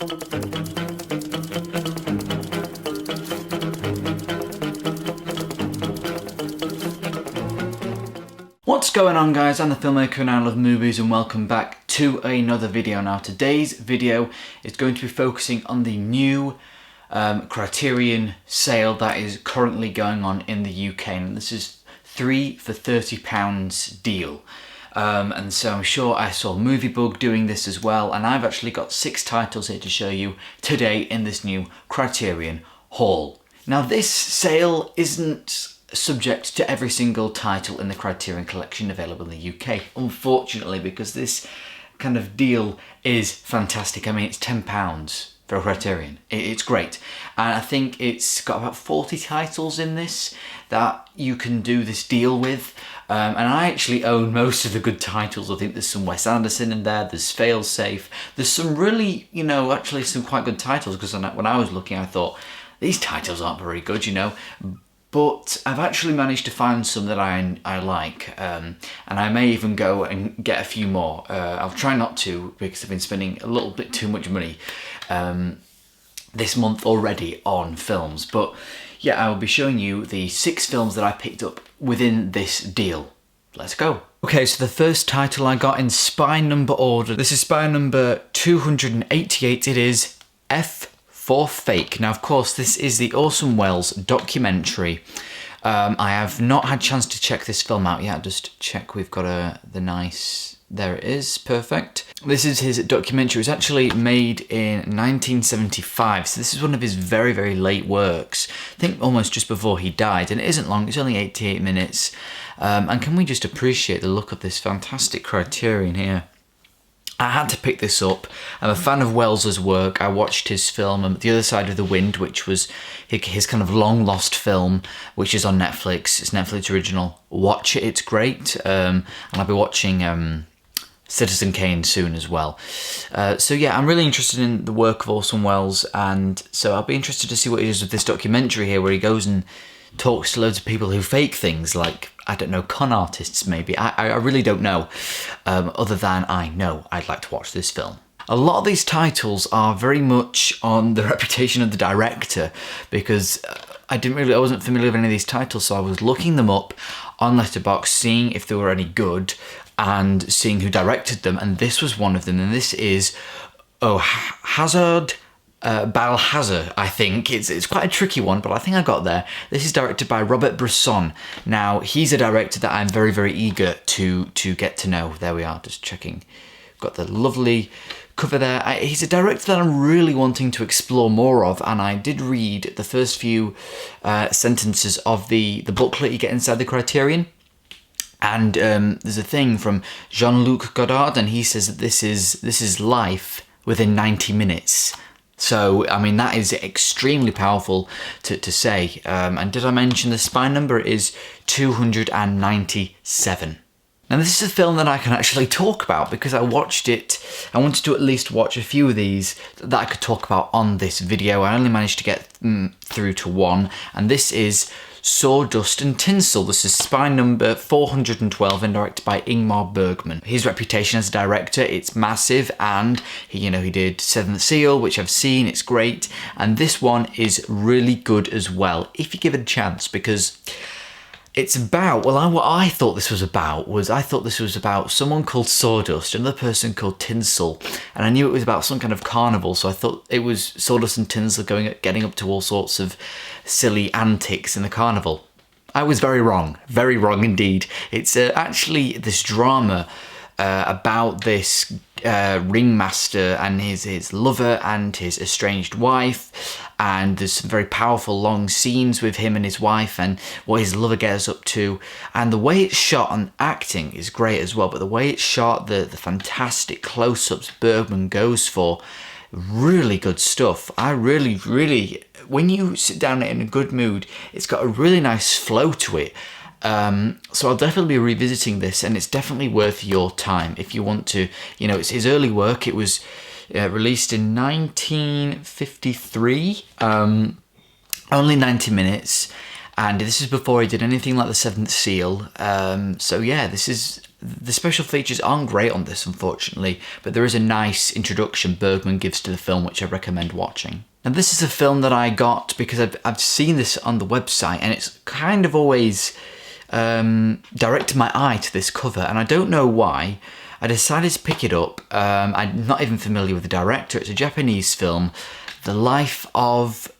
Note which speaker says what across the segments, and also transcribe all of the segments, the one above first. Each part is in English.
Speaker 1: What's going on, guys? I'm the Filmmaker and I love movies, and welcome back to another video. Now today's video is going to be focusing on the new Criterion sale that is currently going on in the UK, and this is 3 for £30 deal. And so I'm sure I saw MovieBug doing this as well, and I've actually got 6 titles here to show you today in this new Criterion haul. Now this sale isn't subject to every single title in the Criterion collection available in the UK, unfortunately, because this kind of deal is fantastic. I mean, it's £10 for a Criterion. It's great. And I think it's got about 40 titles in this that you can do this deal with. And I actually own most of the good titles. I think there's some Wes Anderson in there, there's Failsafe, there's some really, actually some quite good titles, because when I was looking, I thought, these titles aren't very good, But I've actually managed to find some that I like, and I may even go and get a few more. I'll try not to, because I've been spending a little bit too much money this month already on films. But yeah, I will be showing you the 6 films that I picked up within this deal. Let's go. Okay, so the first title I got in spy number order. This is spy number 288. It is F for Fake. Now, of course, this is the Orson Welles documentary. I have not had a chance to check this film out yet. Just check we've got the nice... There it is, perfect. This is his documentary. It was actually made in 1975, so this is one of his very, very late works. I think almost just before he died, and it isn't long, it's only 88 minutes. And can we just appreciate the look of this fantastic Criterion here? I had to pick this up. I'm a fan of Wells's work. I watched his film The Other Side of the Wind, which was his kind of long lost film, which is on Netflix. It's Netflix original. Watch it, it's great. And I'll be watching Citizen Kane soon as well. So yeah, I'm really interested in the work of Orson Welles, and so I'll be interested to see what he does with this documentary here, where he goes and talks to loads of people who fake things, like, I don't know, con artists maybe. I really don't know, other than I know I'd like to watch this film. A lot of these titles are very much on the reputation of the director, because I wasn't familiar with any of these titles, so I was looking them up on Letterboxd, seeing if they were any good, and seeing who directed them, and this was one of them, and this is Hazard Balhazar, I think. It's quite a tricky one, but I think I got there. This is directed by Robert Bresson. Now, he's a director that I'm very, very eager to get to know. There we are, just checking. Got the lovely cover there. He's a director that I'm really wanting to explore more of, and I did read the first few sentences of the booklet you get inside the Criterion. And there's a thing from Jean-Luc Godard, and he says that this is life within 90 minutes. So, I mean, that is extremely powerful to say. And did I mention the spy number is 297. Now, this is a film that I can actually talk about, because I watched it. I wanted to at least watch a few of these that I could talk about on this video. I only managed to get through to one, and this is Sawdust and Tinsel. This is spy number 412 and directed by Ingmar Bergman. His reputation as a director, it's massive, and he did Seventh Seal, which I've seen, it's great, and this one is really good as well, if you give it a chance, because it's about, what I thought this was about was, someone called Sawdust, another person called Tinsel, and I knew it was about some kind of carnival, so I thought it was Sawdust and Tinsel getting up to all sorts of silly antics in the carnival. I was very wrong indeed. It's actually this drama about this ringmaster and his lover and his estranged wife, and there's some very powerful long scenes with him and his wife and what his lover gets up to, and the way it's shot and acting is great as well, but the way it's shot, the fantastic close-ups Bergman goes for, really good stuff. I really, when you sit down in a good mood, it's got a really nice flow to it. So I'll definitely be revisiting this, and it's definitely worth your time if you want to. It's his early work. It was released in 1953, only 90 minutes, and this is before he did anything like The Seventh Seal. So yeah, this is the special features aren't great on this, unfortunately, but there is a nice introduction Bergman gives to the film, which I recommend watching. Now, this is a film that I got because I've seen this on the website, and it's kind of always directed my eye to this cover, and I don't know why. I decided to pick it up. I'm not even familiar with the director. It's a Japanese film, The Life of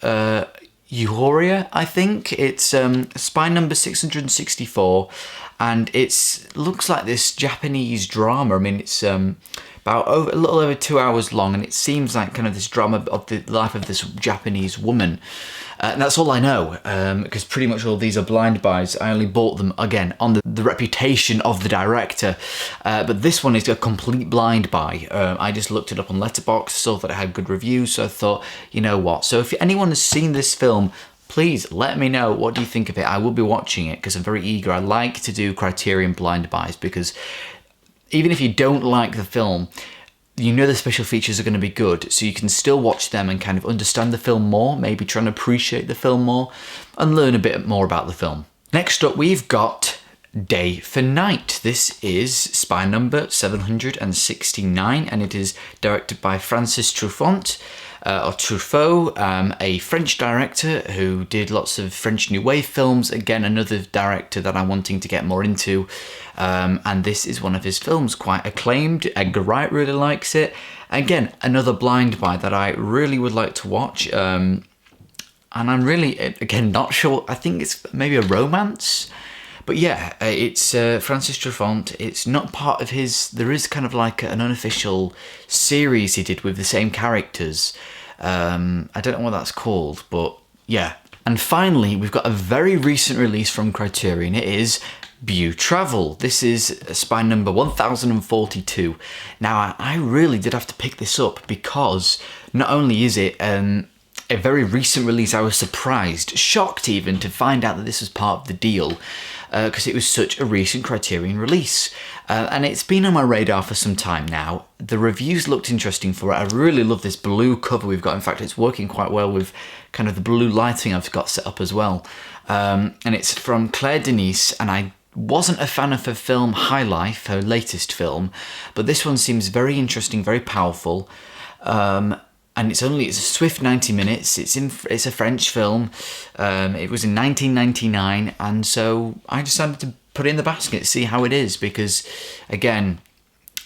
Speaker 1: Euphoria, I think. It's spy number 664, and it looks like this Japanese drama. I mean, it's about a little over 2 hours long, and it seems like kind of this drama of the life of this Japanese woman. And that's all I know, because pretty much all these are blind buys. I only bought them, again, on the reputation of the director. But this one is a complete blind buy. I just looked it up on Letterboxd, saw that it had good reviews, so I thought, you know what? So if anyone has seen this film, please let me know, what do you think of it? I will be watching it because I'm very eager. I like to do Criterion blind buys because even if you don't like the film, you know the special features are going to be good, so you can still watch them and kind of understand the film more, maybe try and appreciate the film more, and learn a bit more about the film. Next up, we've got Day for Night. This is spy number 769, and it is directed by Francis Truffaut, a French director who did lots of French New Wave films. Again, another director that I'm wanting to get more into. And this is one of his films, quite acclaimed. Edgar Wright really likes it. Again, another blind buy that I really would like to watch. And I'm really, again, not sure. I think it's maybe a romance. But yeah, it's Francis Truffaut. It's not part of his... There is kind of like an unofficial series he did with the same characters. I don't know what that's called, but yeah. And finally, we've got a very recent release from Criterion. It is Beau Travel. This is spy number 1042. Now, I really did have to pick this up because not only is it a very recent release, I was surprised, shocked even, to find out that this was part of the deal, because it was such a recent Criterion release. And it's been on my radar for some time now. The reviews looked interesting for it. I really love this blue cover we've got. In fact, it's working quite well with kind of the blue lighting I've got set up as well. And it's from Claire Denis, and I wasn't a fan of her film High Life, her latest film, but this one seems very interesting, very powerful. And it's a swift 90 minutes. It's a French film. It was in 1999, and so I decided to put it in the basket, see how it is, because again,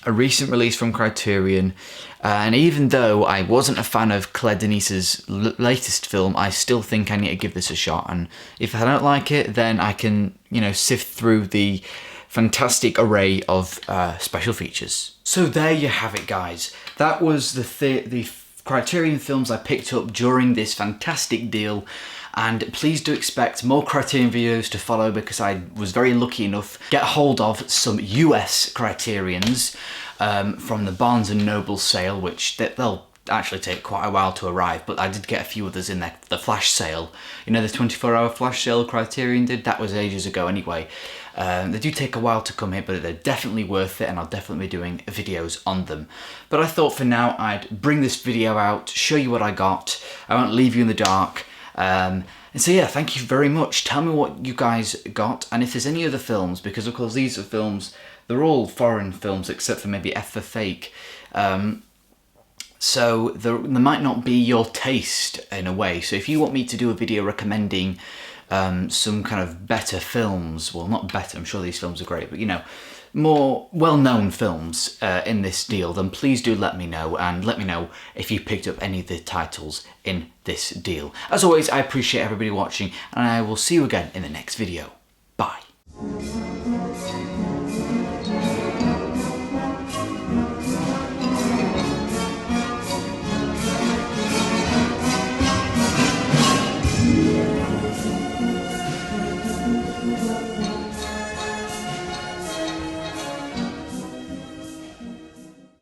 Speaker 1: a recent release from Criterion, and even though I wasn't a fan of Claire Denis's latest film, I still think I need to give this a shot. And if I don't like it, then I can, sift through the fantastic array of special features. So there you have it, guys. That was the Criterion films I picked up during this fantastic deal, and please do expect more Criterion videos to follow, because I was very lucky enough to get hold of some US Criterions from the Barnes & Noble sale, which they'll actually take quite a while to arrive, but I did get a few others in the flash sale. The 24-hour flash sale Criterion did, that was ages ago anyway. They do take a while to come here, but they're definitely worth it, and I'll definitely be doing videos on them. But I thought for now I'd bring this video out, show you what I got. I won't leave you in the dark. And so yeah, thank you very much. Tell me what you guys got, and if there's any other films, because of course these are films, they're all foreign films except for maybe F for Fake. So there might not be your taste in a way. So if you want me to do a video recommending some kind of better films, well, not better, I'm sure these films are great, but more well-known films in this deal, then please do let me know, and let me know if you picked up any of the titles in this deal. As always, I appreciate everybody watching, and I will see you again in the next video.